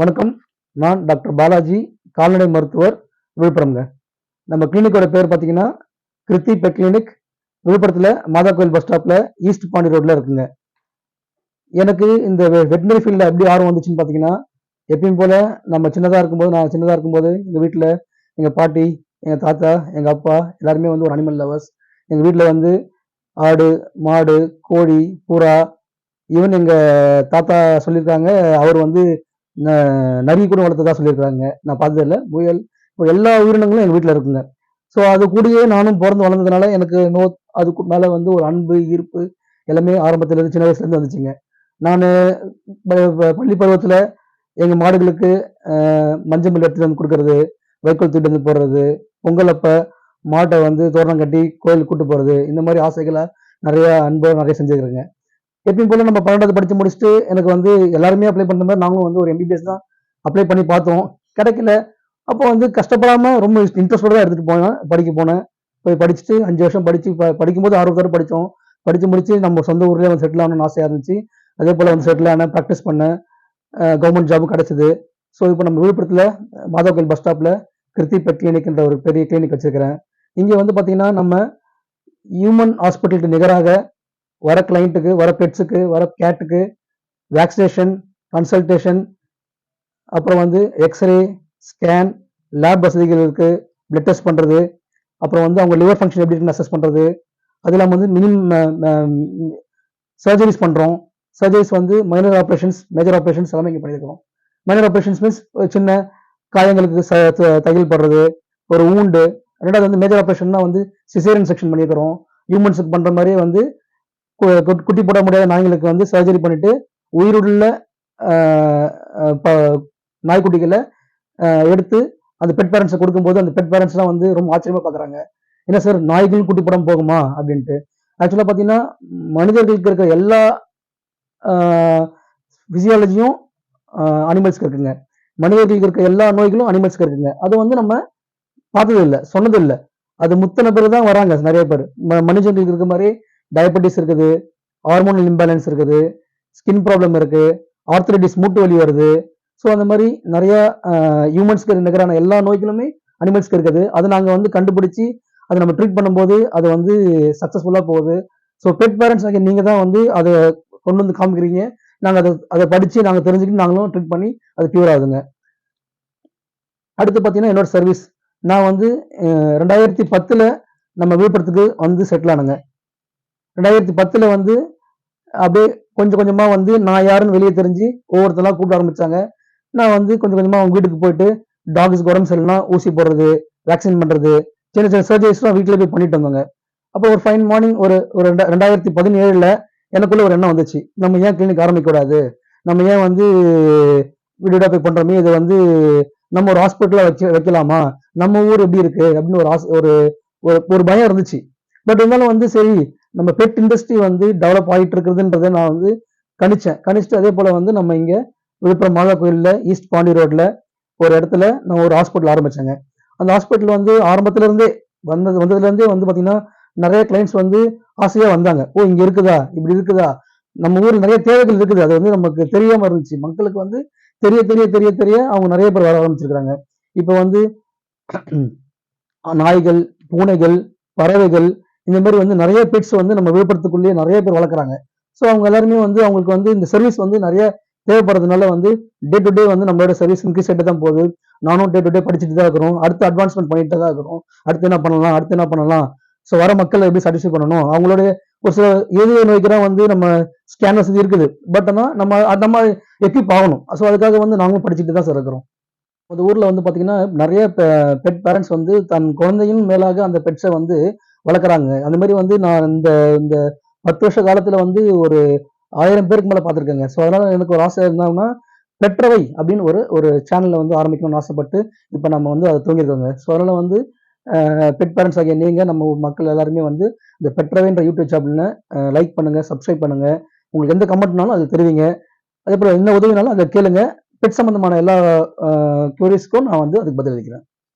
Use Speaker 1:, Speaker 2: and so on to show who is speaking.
Speaker 1: வணக்கம். நான் டாக்டர் பாலாஜி, கால்நடை மருத்துவர், விழுப்புரம்ங்க. நம்ம கிளினிக்கோட பேர் பார்த்தீங்கன்னா, கிருத்தி பெட் கிளினிக். விழுப்புரத்துல மாதா கோயில் பஸ் ஸ்டாப்ல ஈஸ்ட் பாண்டி ரோட்ல இருக்குங்க. எனக்கு இந்த வெட்டினரி ஃபீல்ட்ல எப்படி ஆர்வம் வந்துச்சுன்னு பார்த்தீங்கன்னா, எப்பயும் போல நான் சின்னதா இருக்கும்போது எங்க வீட்ல எங்க பாட்டி, எங்க தாத்தா, எங்க அப்பா எல்லாருமே வந்து ஒரு அனிமல் லவர்ஸ். எங்க வீட்ல வந்து ஆடு, மாடு, கோழி, புறா, ஈவன் எங்க தாத்தா சொல்லியிருக்காங்க, அவர் வந்து நரி கூட வளர்த்ததா சொல்லியிருக்காங்க. நான் பார்த்தது இல்ல. முயல், எல்லா உயிரினங்களும் எங்க வீட்ல இருக்குங்க. ஸோ அது கூடயே நானும் பொறந்து வளர்ந்ததுனால எனக்கு அதுக்கு மேல வந்து ஒரு அன்பு, ஈர்ப்பு எல்லாமே ஆரம்பத்துல இருந்து சின்ன வயசுல இருந்து வந்துச்சுங்க. நானு பள்ளி பருவத்துல எங்க மாடுகளுக்கு மஞ்சள் எடுத்துட்டு வந்து குடுக்கறது, வைக்கோல் தூக்கிட்டு வந்து போடுறது, பொங்கல் அப்ப மாட்ட வந்து தோரணம் கட்டி கோயிலுக்கு கூட்டு போறது, இந்த மாரி ஆசைகள நெறைய செஞ்சிருக்கிறேங்க. எப்பயும் போல நம்ம 12வது படிச்சு முடிச்சுட்டு எனக்கு வந்து எல்லாருமே அப்ளை பண்ற மாரி நாங்களும் வந்து ஒரு எம்பிபிஎஸ் தான் அப்ளை பண்ணி பார்த்தோம். கிடைக்கல. அப்போ வந்து கஷ்டப்படாம ரொம்ப இன்ட்ரெஸ்டோட தான் எடுத்துட்டு படிக்க போனேன். போய் படிச்சுட்டு 5 வருஷம் படிச்சு படிக்கும்போது ஆர்வத்தோட படிச்சோம். படிச்சு முடிச்சு நம்ம சொந்த ஊர்லயே வந்து செட்டில் ஆகணும்னு ஆசையா இருந்துச்சு. அதே போல வந்து செட்டில் ஆனேன், பிராக்டிஸ் பண்ணேன். கவர்மெண்ட் ஜாபும் கிடைச்சது. ஸோ இப்போ நம்ம விழுப்புரத்துல மாதா கோயில் பஸ் ஸ்டாப்ல கிருத்தி பெட் கிளினிக்ன்ற ஒரு பெரிய கிளினிக் வச்சிருக்கிறேன். இங்க வந்து பார்த்தீங்கன்னா, நம்ம ஹியூமன் ஹாஸ்பிட்டலுக்கு நிகராக வர கிளைண்ட்டுக்கு, வர பெட்ஸுக்கு, வர கேட்டுக்கு வேக்சினேஷன், கன்சல்டேஷன், அப்புறம் வந்து எக்ஸ்ரே, ஸ்கேன், லேப் வசதிகள் இருக்கு. பிளட் டெஸ்ட் பண்றது, அப்புறம் வந்து அவங்க லிவர் ஃபங்க்ஷன் எப்படி இருக்குன்னு அசஸ் பண்றது. அது இல்லாம வந்து சர்ஜரிஸ் பண்றோம். சர்ஜரிஸ் வந்து மைனர் ஆப்ரேஷன்ஸ், மேஜர் ஆப்ரேஷன்ஸ் எல்லாமே இங்க பண்ணியிருக்கோம். மைனர் ஆப்ரேஷன்ஸ் மீன்ஸ் சின்ன காயங்களுக்கு தையல் போடுறது, ஒரு வூண்டு. ரெண்டாவது வந்து மேஜர் ஆப்ரேஷன்னா வந்து சிசேரியன் செக்ஷன் பண்ணியிருக்கிறோம். ஹியூமன்ஸுக்கு பண்ற மாதிரியே வந்து குட்டி போட முடியாத நாய்களுக்கு வந்து சர்ஜரி பண்ணிட்டு உயிருள்ள நாய்க்குட்டிகளை எடுத்து அந்த பெட் பேரண்ட்ஸை கொடுக்கும்போது அந்த பெட் பேரண்ட்ஸ்லாம் வந்து ரொம்ப ஆச்சரியமா பார்க்குறாங்க. என்ன சார், நாய்கள் குட்டி படம் போகுமா அப்படின்ட்டு. ஆக்சுவலாக பார்த்தீங்கன்னா, மனிதர்களுக்கு இருக்கிற எல்லா பிசியாலஜியும் அனிமல்ஸ்க்கு இருக்குங்க. மனிதர்களுக்கு இருக்க எல்லா நோய்களும் அனிமல்ஸ்க்கு இருக்குங்க. அது வந்து நம்ம பார்த்தது இல்லை, சொன்னது இல்லை. அது முத்தன பேர் தான் வராங்க நிறைய பேர். மனுஷங்களுக்கு இருக்க மாதிரி டயபெட்டிஸ் இருக்குது, ஹார்மோனல் இம்பேலன்ஸ் இருக்குது, ஸ்கின் ப்ராப்ளம் இருக்கு, ஆர்த்ரைட்டிஸ் மூட்டு வலி வருது. ஸோ அந்த மாதிரி நிறைய ஹியூமன்ஸ்க்கு நிகரான எல்லா நோய்களுமே அனிமல்ஸ்க்கு இருக்குது. அதை நாங்கள் வந்து கண்டுபிடிச்சி அதை நம்ம ட்ரீட் பண்ணும்போது அது வந்து சக்ஸஸ்ஃபுல்லாக போகுது. ஸோ பெட் பேரண்ட்ஸ் ஆகிய நீங்கள் தான் வந்து அதை கொண்டு வந்து காமிக்கிறீங்க. நாங்கள் அதை படித்து நாங்கள் தெரிஞ்சுக்கிட்டு நாங்களும் ட்ரீட் பண்ணி அது க்யூர் ஆகுதுங்க. அடுத்து பார்த்தீங்கன்னா, என்னோட சர்வீஸ். நான் வந்து 2010 நம்ம விழுப்புரத்துக்கு வந்து செட்டில் ஆனேங்க. 2010 வந்து அப்படியே கொஞ்சம் கொஞ்சமா வந்து நான் யாருன்னு வெளியே தெரிஞ்சு ஒவ்வொருத்தலாம் கூப்பிட ஆரம்பிச்சாங்க. நான் வந்து கொஞ்சம் கொஞ்சமா அவங்க வீட்டுக்கு போயிட்டு டாக்ஸ்க்கு உடம்பு சரியில்லைனா ஊசி போடுறது, வேக்சின் பண்றது, சின்ன சின்ன சர்ஜரிஸ்லாம் வீட்டில் போய் பண்ணிட்டு வந்தாங்க. அப்போ ஒரு ஃபைன் மார்னிங் ஒரு ஒரு 2017 எனக்குள்ள ஒரு எண்ணம் வந்துச்சு. நம்ம ஏன் கிளினிக் ஆரம்பிக்க கூடாது, நம்ம ஏன் வந்து வீடு போய் பண்றோமே, இது வந்து நம்ம ஒரு ஹாஸ்பிட்டலா வைக்கலாமா, நம்ம ஊர் எப்படி இருக்கு அப்படின்னு ஒரு ஒரு பயம் இருந்துச்சு. பட் இருந்தாலும் வந்து சரி, நம்ம பெட் இண்டஸ்ட்ரி வந்து டெவலப் ஆகிட்டு இருக்குதுன்றதை நான் வந்து கணிச்சுட்டு அதே போல வந்து நம்ம இங்க விழுப்புரம் மாதா கோயில்ல ஈஸ்ட் பாண்டி ரோட்ல ஒரு இடத்துல நான் ஒரு ஹாஸ்பிட்டல் ஆரம்பிச்சேங்க. அந்த ஹாஸ்பிட்டல் வந்து ஆரம்பத்துல இருந்தே வந்ததுல இருந்தே வந்து பாத்தீங்கன்னா, நிறைய கிளைண்ட்ஸ் வந்து ஆசையா வந்தாங்க. ஓ, இங்க இருக்குதா, இப்படி இருக்குதா, நம்ம ஊர்ல நிறைய தேவைகள் இருக்குது. அது வந்து நமக்கு தெரியாம இருந்துச்சு. மக்களுக்கு வந்து தெரிய தெரிய தெரிய தெரிய அவங்க நிறைய பேர் வர ஆரம்பிச்சிருக்கிறாங்க. இப்ப வந்து நாய்கள், பூனைகள், பறவைகள், இந்த மாதிரி வந்து நிறைய பெட்ஸ் வந்து நம்ம விழுப்புரத்துக்குள்ளேயே நிறைய பேர் வளர்க்குறாங்க. ஸோ அவங்க எல்லாருமே வந்து அவங்களுக்கு வந்து இந்த சர்வீஸ் வந்து நிறைய தேவைப்படுறதுனால வந்து டே டு டே வந்து நம்மளோட சர்வீஸ் இன்க்ரீஸ் ஆகிட்டு தான் போகுது. நானும் டே டு டே படிச்சுட்டு தான் இருக்கிறோம். அடுத்து அட்வான்ஸ்மெண்ட் பண்ணிட்டு தான் இருக்கிறோம். அடுத்து என்ன பண்ணலாம், ஸோ வர மக்களை எப்படி சாட்டிஸ்ஃபை பண்ணணும், அவங்களுடைய ஒரு சில இதய நோய்க்கு தான் வந்து நம்ம ஸ்கேன் வசதி இருக்குது. பட் ஆனால் நம்ம எக்யூப் ஆகணும். ஸோ அதுக்காக வந்து நாங்களும் படிச்சுட்டு தான் சார் இருக்கிறோம். அந்த ஊர்ல வந்து பாத்தீங்கன்னா, நிறைய பெட் பேரண்ட்ஸ் வந்து தன் குழந்தையின் மேலாக அந்த பெட்ஸை வந்து வளர்க்குறாங்க. அந்த மாதிரி வந்து நான் இந்த இந்த 10 வருஷ காலத்துல வந்து ஒரு 1000 பேருக்கு மேல பார்த்துருக்கேங்க. ஸோ அதனால எனக்கு ஒரு ஆசை என்னன்னா, பெற்றவை அப்படின்னு ஒரு ஒரு சேனல்ல வந்து ஆரம்பிக்கணும்னு ஆசைப்பட்டு இப்ப நம்ம வந்து அதை தூங்கியிருக்கோங்க. ஸோ அதனால வந்து பெட் பேரண்ட்ஸ் ஆகிய நீங்க, நம்ம மக்கள் எல்லாருமே வந்து இந்த பெற்றவைன்ற யூடியூப் சேனல்ல லைக் பண்ணுங்க, சப்ஸ்கிரைப் பண்ணுங்க. உங்களுக்கு எந்த கமெண்ட்னாலும் அது தெரிவிங்க. அதே போல என்ன உதவினாலும் அதை கேளுங்க. பெட் சம்பந்தமான எல்லா குவரிஸ்க்கும் நான் வந்து அதுக்கு பதிலளிக்கிறேன்.